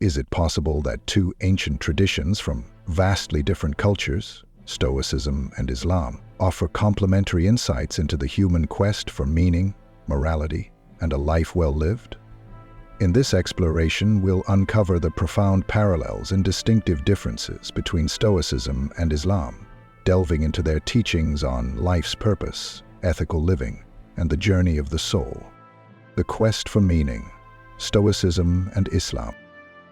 Is it possible that two ancient traditions from vastly different cultures, Stoicism and Islam, offer complementary insights into the human quest for meaning, morality, and a life well lived? In this exploration, we'll uncover the profound parallels and distinctive differences between Stoicism and Islam, delving into their teachings on life's purpose, ethical living, and the journey of the soul. The quest for meaning, Stoicism and Islam.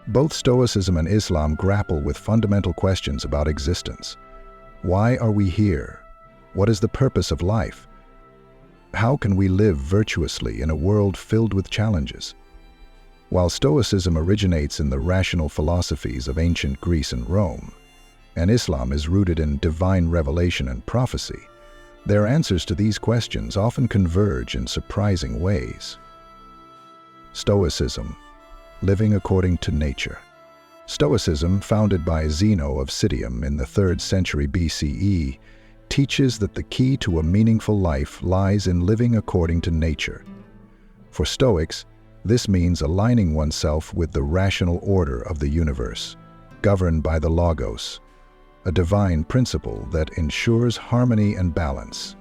Both Stoicism and Islam grapple with fundamental questions about existence. Why are we here? What is the purpose of life? How can we live virtuously in a world filled with challenges? While Stoicism originates in the rational philosophies of ancient Greece and Rome, and Islam is rooted in divine revelation and prophecy, their answers to these questions often converge in surprising ways. Stoicism, living according to nature. Stoicism, founded by Zeno of Citium in the 3rd century BCE, teaches that the key to a meaningful life lies in living according to nature. For Stoics, this means aligning oneself with the rational order of the universe, governed by the Logos, a divine principle that ensures harmony and balance.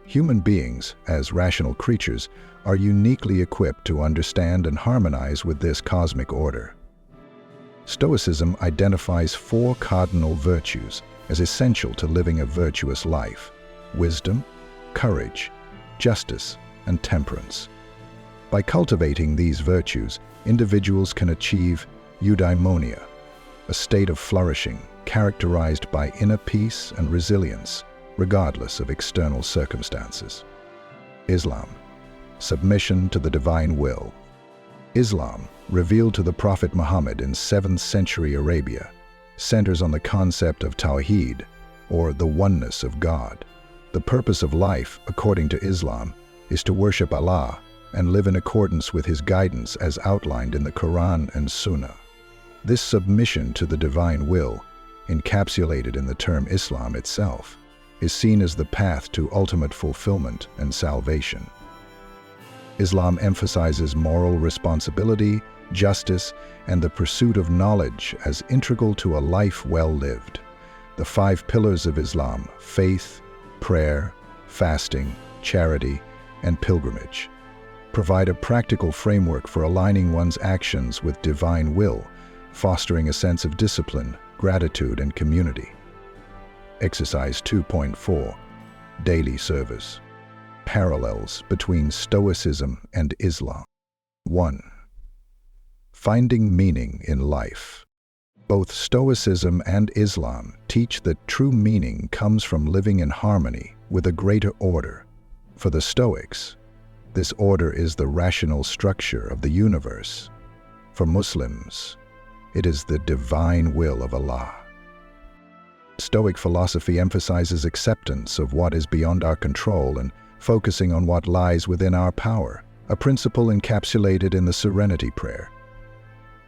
Human beings, as rational creatures, are uniquely equipped to understand and harmonize with this cosmic order. Stoicism identifies 4 cardinal virtues as essential to living a virtuous life: wisdom, courage, justice, and temperance. By cultivating these virtues, individuals can achieve eudaimonia, a state of flourishing characterized by inner peace and resilience, regardless of external circumstances. Islam, submission to the divine will. Islam, revealed to the Prophet Muhammad in 7th century Arabia, centers on the concept of Tawheed, or the oneness of God. The purpose of life, according to Islam, is to worship Allah and live in accordance with His guidance as outlined in the Quran and Sunnah. This submission to the divine will, encapsulated in the term Islam itself, is seen as the path to ultimate fulfillment and salvation. Islam emphasizes moral responsibility, justice, and the pursuit of knowledge as integral to a life well lived. The 5 pillars of Islam, faith, prayer, fasting, charity, and pilgrimage, provide a practical framework for aligning one's actions with divine will, fostering a sense of discipline, gratitude, and community. Exercise 2.4, Daily Service. Parallels between Stoicism and Islam. 1. Finding meaning in life. Both Stoicism and Islam teach that true meaning comes from living in harmony with a greater order. For the Stoics, this order is the rational structure of the universe. For Muslims, it is the divine will of Allah. Stoic philosophy emphasizes acceptance of what is beyond our control and focusing on what lies within our power, a principle encapsulated in the Serenity Prayer.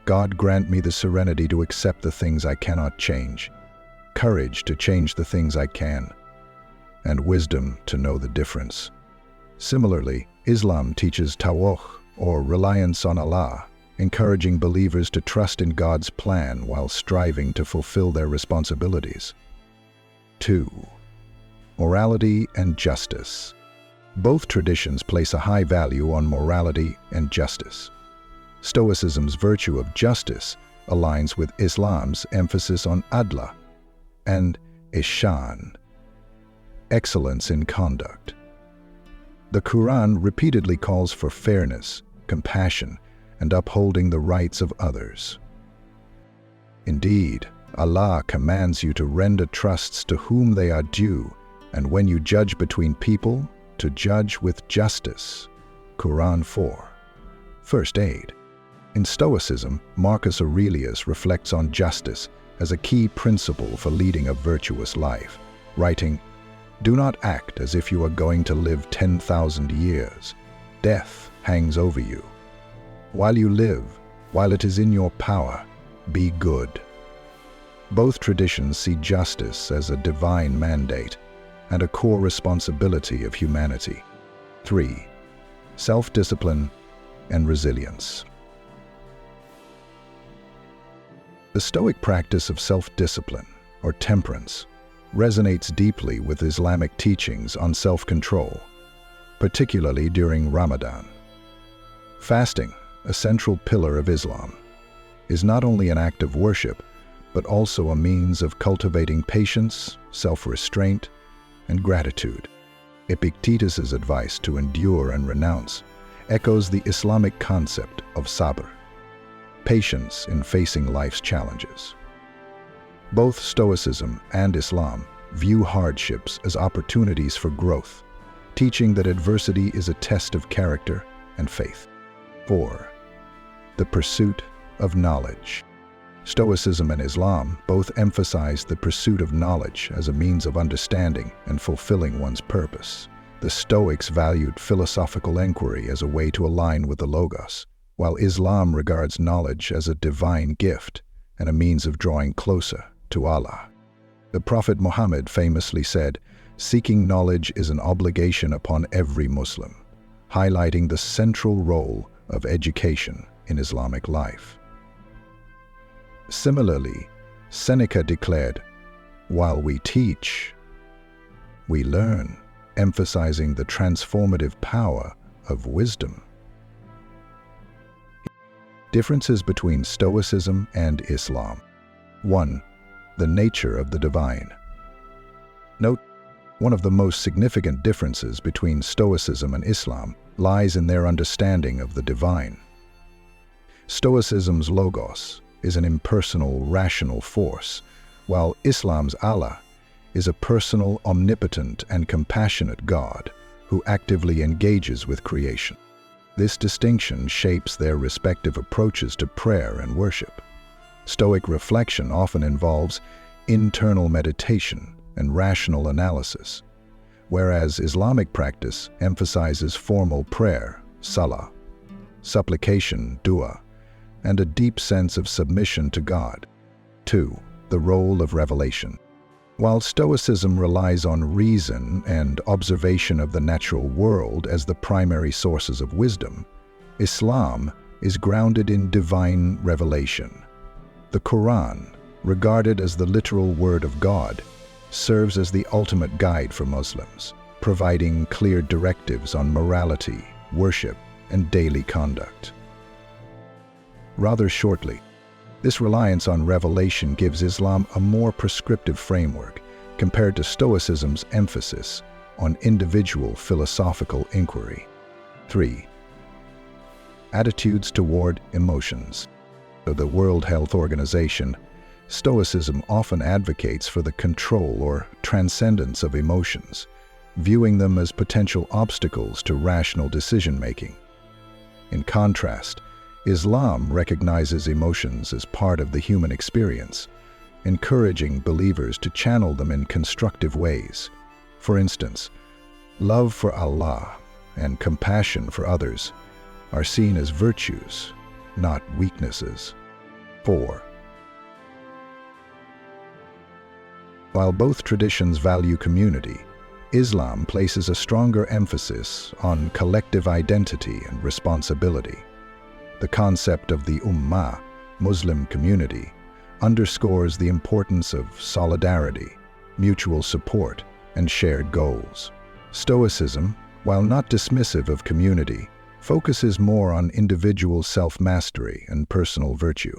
God, grant me the serenity to accept the things I cannot change, courage to change the things I can, and wisdom to know the difference. Similarly, Islam teaches tawakkul, or reliance on Allah, encouraging believers to trust in God's plan while striving to fulfill their responsibilities. 2. Morality and justice. Both traditions place a high value on morality and justice. Stoicism's virtue of justice aligns with Islam's emphasis on adla and ihsan, excellence in conduct. The Quran repeatedly calls for fairness, compassion, and upholding the rights of others. Indeed, Allah commands you to render trusts to whom they are due, and when you judge between people, to judge with justice. Quran 4. First aid. In Stoicism, Marcus Aurelius reflects on justice as a key principle for leading a virtuous life, writing, "Do not act as if you are going to live 10,000 years. Death hangs over you. While you live, while it is in your power, be good." Both traditions see justice as a divine mandate and a core responsibility of humanity. 3. Self-discipline and resilience. The Stoic practice of self-discipline, or temperance, resonates deeply with Islamic teachings on self-control, particularly during Ramadan. Fasting, a central pillar of Islam, is not only an act of worship, but also a means of cultivating patience, self-restraint, and gratitude. Epictetus's advice to endure and renounce echoes the Islamic concept of sabr, patience in facing life's challenges. Both Stoicism and Islam view hardships as opportunities for growth, teaching that adversity is a test of character and faith. 4. The pursuit of knowledge. Stoicism and Islam both emphasize the pursuit of knowledge as a means of understanding and fulfilling one's purpose. The Stoics valued philosophical inquiry as a way to align with the Logos, while Islam regards knowledge as a divine gift and a means of drawing closer to Allah. The Prophet Muhammad famously said, "Seeking knowledge is an obligation upon every Muslim," highlighting the central role of education in Islamic life. Similarly, Seneca declared, "While we teach, we learn," emphasizing the transformative power of wisdom. Differences between Stoicism and Islam. 1. The nature of the divine. Note, one of the most significant differences between Stoicism and Islam lies in their understanding of the divine. Stoicism's Logos is an impersonal, rational force, while Islam's Allah is a personal, omnipotent, and compassionate God who actively engages with creation. This distinction shapes their respective approaches to prayer and worship. Stoic reflection often involves internal meditation and rational analysis, whereas Islamic practice emphasizes formal prayer, salah, supplication, dua, and a deep sense of submission to God. 2. The role of revelation. While Stoicism relies on reason and observation of the natural world as the primary sources of wisdom, Islam is grounded in divine revelation. The Quran, regarded as the literal word of God, serves as the ultimate guide for Muslims, providing clear directives on morality, worship, and daily conduct. Rather shortly, this reliance on revelation gives Islam a more prescriptive framework compared to Stoicism's emphasis on individual philosophical inquiry. 3. Attitudes toward emotions. Of the World Health Organization, Stoicism often advocates for the control or transcendence of emotions, viewing them as potential obstacles to rational decision-making. In contrast, Islam recognizes emotions as part of the human experience, encouraging believers to channel them in constructive ways. For instance, love for Allah and compassion for others are seen as virtues, not weaknesses. 4. While both traditions value community, Islam places a stronger emphasis on collective identity and responsibility. The concept of the Ummah, Muslim community, underscores the importance of solidarity, mutual support, and shared goals. Stoicism, while not dismissive of community, focuses more on individual self-mastery and personal virtue.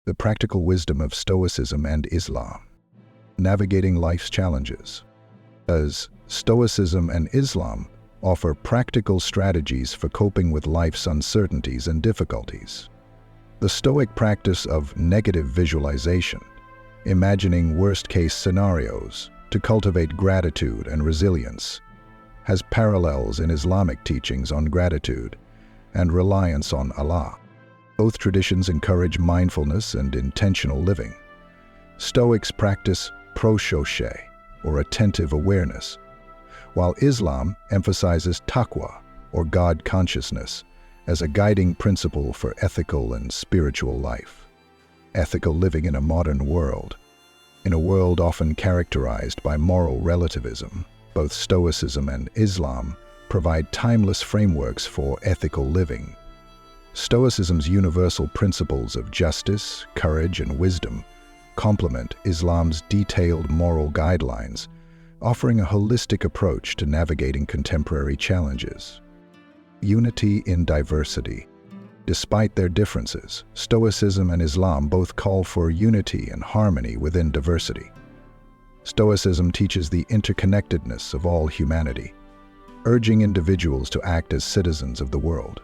The practical wisdom of Stoicism and Islam. Navigating life's challenges. As Stoicism and Islam offer practical strategies for coping with life's uncertainties and difficulties. The Stoic practice of negative visualization, imagining worst-case scenarios to cultivate gratitude and resilience, has parallels in Islamic teachings on gratitude and reliance on Allah. Both traditions encourage mindfulness and intentional living. Stoics practice proshoche, or attentive awareness, while Islam emphasizes taqwa, or God consciousness, as a guiding principle for ethical and spiritual life. Ethical living in a modern world. In a world often characterized by moral relativism, both Stoicism and Islam provide timeless frameworks for ethical living. Stoicism's universal principles of justice, courage, and wisdom complement Islam's detailed moral guidelines, offering a holistic approach to navigating contemporary challenges. Unity in diversity. Despite their differences, Stoicism and Islam both call for unity and harmony within diversity. Stoicism teaches the interconnectedness of all humanity, urging individuals to act as citizens of the world.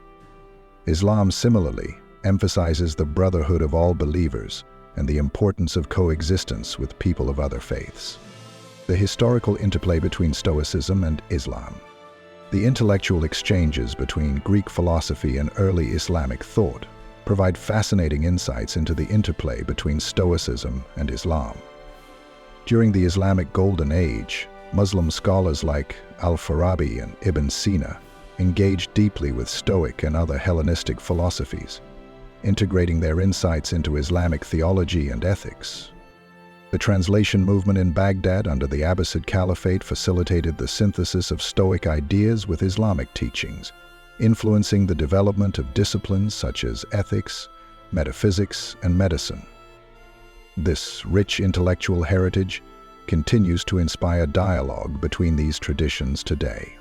Islam similarly emphasizes the brotherhood of all believers and the importance of coexistence with people of other faiths. The historical interplay between Stoicism and Islam. The intellectual exchanges between Greek philosophy and early Islamic thought provide fascinating insights into the interplay between Stoicism and Islam. During the Islamic Golden Age, Muslim scholars like Al-Farabi and Ibn Sina engaged deeply with Stoic and other Hellenistic philosophies, integrating their insights into Islamic theology and ethics. The translation movement in Baghdad under the Abbasid Caliphate facilitated the synthesis of Stoic ideas with Islamic teachings, influencing the development of disciplines such as ethics, metaphysics, and medicine. This rich intellectual heritage continues to inspire dialogue between these traditions today.